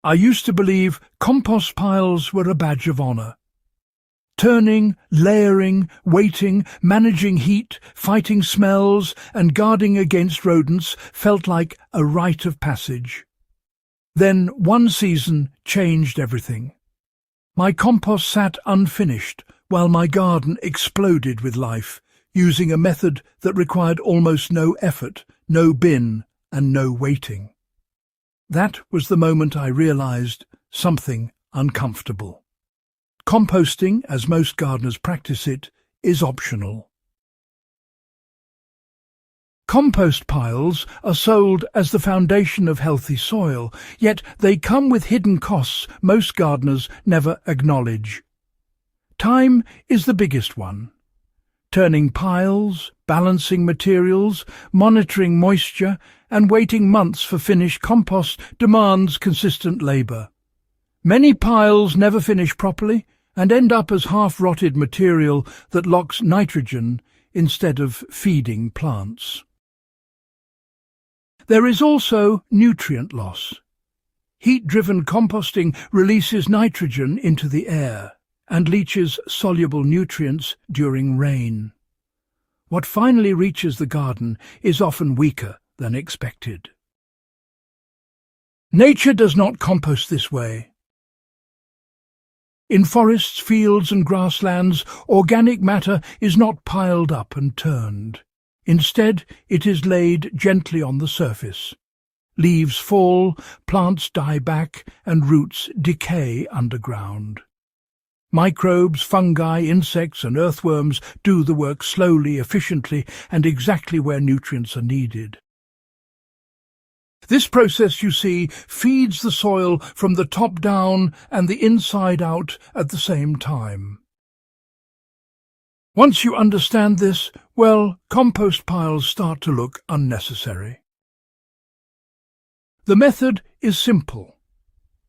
I used to believe compost piles were a badge of honor. Turning, layering, waiting, managing heat, fighting smells, and guarding against rodents felt like a rite of passage. Then one season changed everything. My compost sat unfinished while my garden exploded with life, using a method that required almost no effort, no bin, and no waiting. That was the moment I realized something uncomfortable. Composting, as most gardeners practice it, is optional. Compost piles are sold as the foundation of healthy soil, yet they come with hidden costs most gardeners never acknowledge. Time is the biggest one. Turning piles, balancing materials, monitoring moisture, and waiting months for finished compost demands consistent labour. Many piles never finish properly and end up as half-rotted material that locks nitrogen instead of feeding plants. There is also nutrient loss. Heat-driven composting releases nitrogen into the air and leaches soluble nutrients during rain. What finally reaches the garden is often weaker than expected. Nature does not compost this way. In forests, fields and grasslands, organic matter is not piled up and turned. Instead, it is laid gently on the surface. Leaves fall, plants die back, and roots decay underground. Microbes, fungi, insects and earthworms do the work slowly, efficiently, and exactly where nutrients are needed. This process, you see, feeds the soil from the top down and the inside out at the same time. Once you understand this, well, compost piles start to look unnecessary. The method is simple.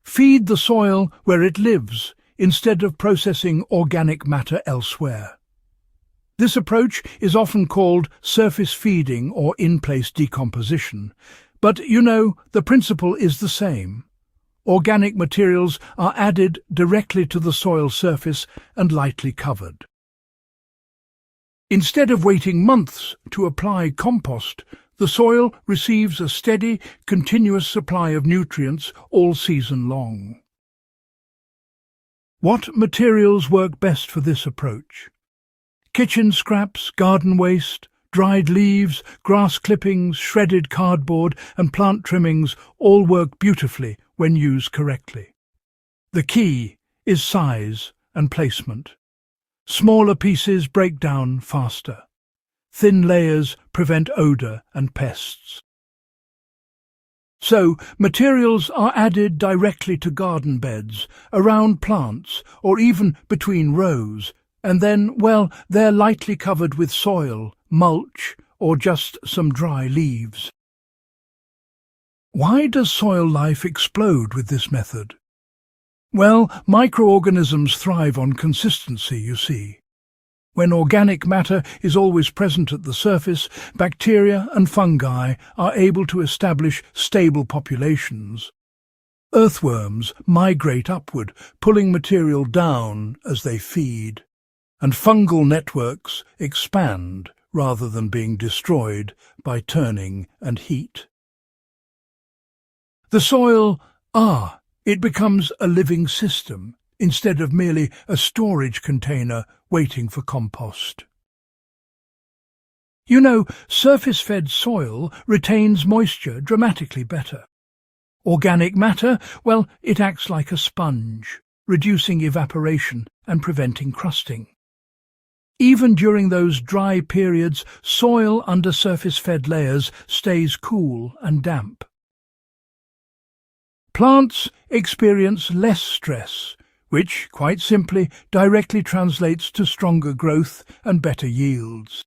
Feed the soil where it lives, instead of processing organic matter elsewhere. This approach is often called surface feeding or in-place decomposition. But, you know, the principle is the same. Organic materials are added directly to the soil surface and lightly covered. Instead of waiting months to apply compost, the soil receives a steady, continuous supply of nutrients all season long. What materials work best for this approach? Kitchen scraps, garden waste, dried leaves, grass clippings, shredded cardboard and plant trimmings all work beautifully when used correctly. The key is size and placement. Smaller pieces break down faster. Thin layers prevent odour and pests. So, materials are added directly to garden beds, around plants, or even between rows, and then, well, they're lightly covered with soil, mulch, or just some dry leaves. Why does soil life explode with this method? Well, microorganisms thrive on consistency, you see. When organic matter is always present at the surface, bacteria and fungi are able to establish stable populations. Earthworms migrate upward, pulling material down as they feed, and fungal networks expand rather than being destroyed by turning and heat. The soil, it becomes a living system instead of merely a storage container waiting for compost. You know, surface-fed soil retains moisture dramatically better. Organic matter, well, it acts like a sponge, reducing evaporation and preventing crusting. Even during those dry periods, soil under surface-fed layers stays cool and damp. Plants experience less stress, which, quite simply, directly translates to stronger growth and better yields.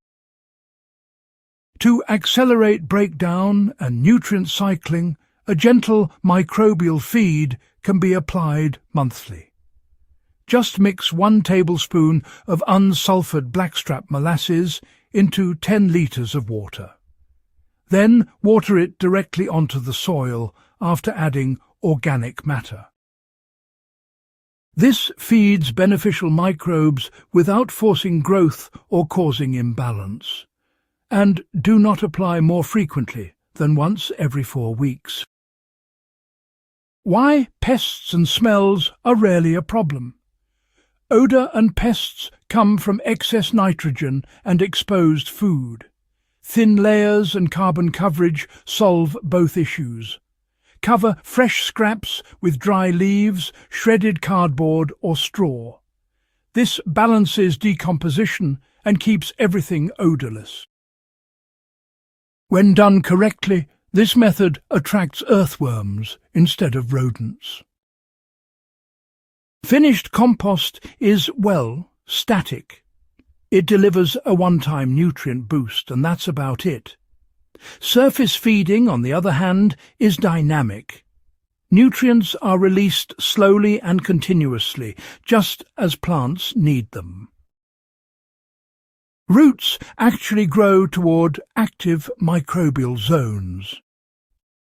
To accelerate breakdown and nutrient cycling, a gentle microbial feed can be applied monthly. Just mix 1 tablespoon of unsulfured blackstrap molasses into 10 litres of water. Then water it directly onto the soil after adding organic matter. This feeds beneficial microbes without forcing growth or causing imbalance. And do not apply more frequently than once every 4 weeks. Why pests and smells are rarely a problem. Odour and pests come from excess nitrogen and exposed food. Thin layers and carbon coverage solve both issues. Cover fresh scraps with dry leaves, shredded cardboard or straw. This balances decomposition and keeps everything odourless. When done correctly, this method attracts earthworms instead of rodents. Finished compost is, well, static. It delivers a one-time nutrient boost, and that's about it. Surface feeding, on the other hand, is dynamic. Nutrients are released slowly and continuously, just as plants need them. Roots actually grow toward active microbial zones.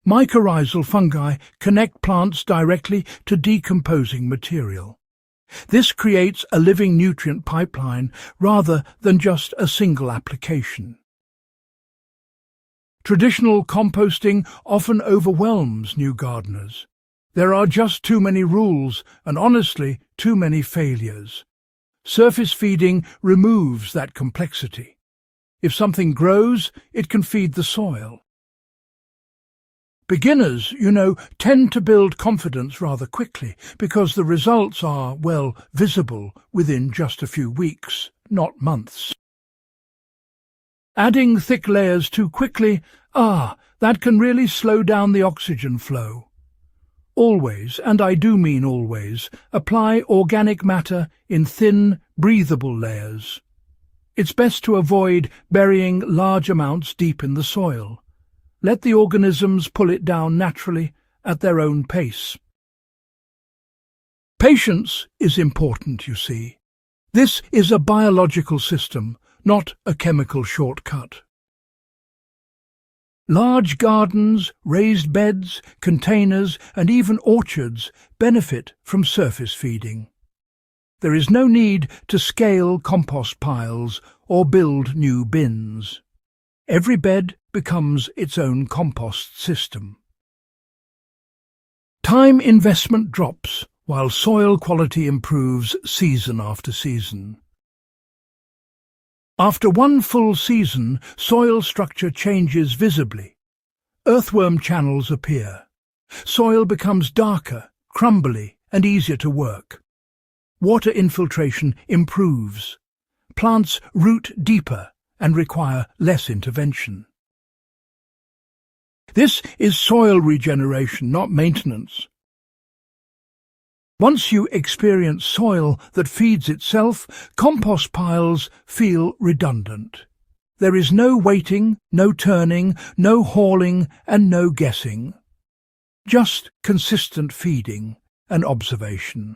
Mycorrhizal fungi connect plants directly to decomposing material. This creates a living nutrient pipeline rather than just a single application. Traditional composting often overwhelms new gardeners. There are just too many rules and, honestly, too many failures. Surface feeding removes that complexity. If something grows, it can feed the soil. Beginners, tend to build confidence rather quickly because the results are, well, visible within just a few weeks, not months. Adding thick layers too quickly, that can really slow down the oxygen flow. Always, and I do mean always, apply organic matter in thin, breathable layers. It's best to avoid burying large amounts deep in the soil. Let the organisms pull it down naturally at their own pace. Patience is important, you see. This is a biological system, not a chemical shortcut. Large gardens, raised beds, containers, and even orchards benefit from surface feeding. There is no need to scale compost piles or build new bins. Every bed becomes its own compost system. Time investment drops while soil quality improves season after season. After one full season, soil structure changes visibly. Earthworm channels appear. Soil becomes darker, crumbly, and easier to work. Water infiltration improves. Plants root deeper and require less intervention. This is soil regeneration, not maintenance. Once you experience soil that feeds itself, compost piles feel redundant. There is no waiting, no turning, no hauling, and no guessing. Just consistent feeding and observation.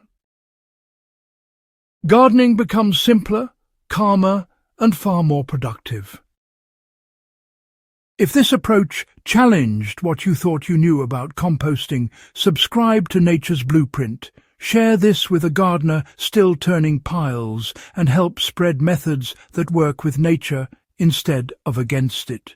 Gardening becomes simpler, calmer, and far more productive. If this approach challenged what you thought you knew about composting, subscribe to Nature's Blueprint. Share this with a gardener still turning piles and help spread methods that work with nature instead of against it.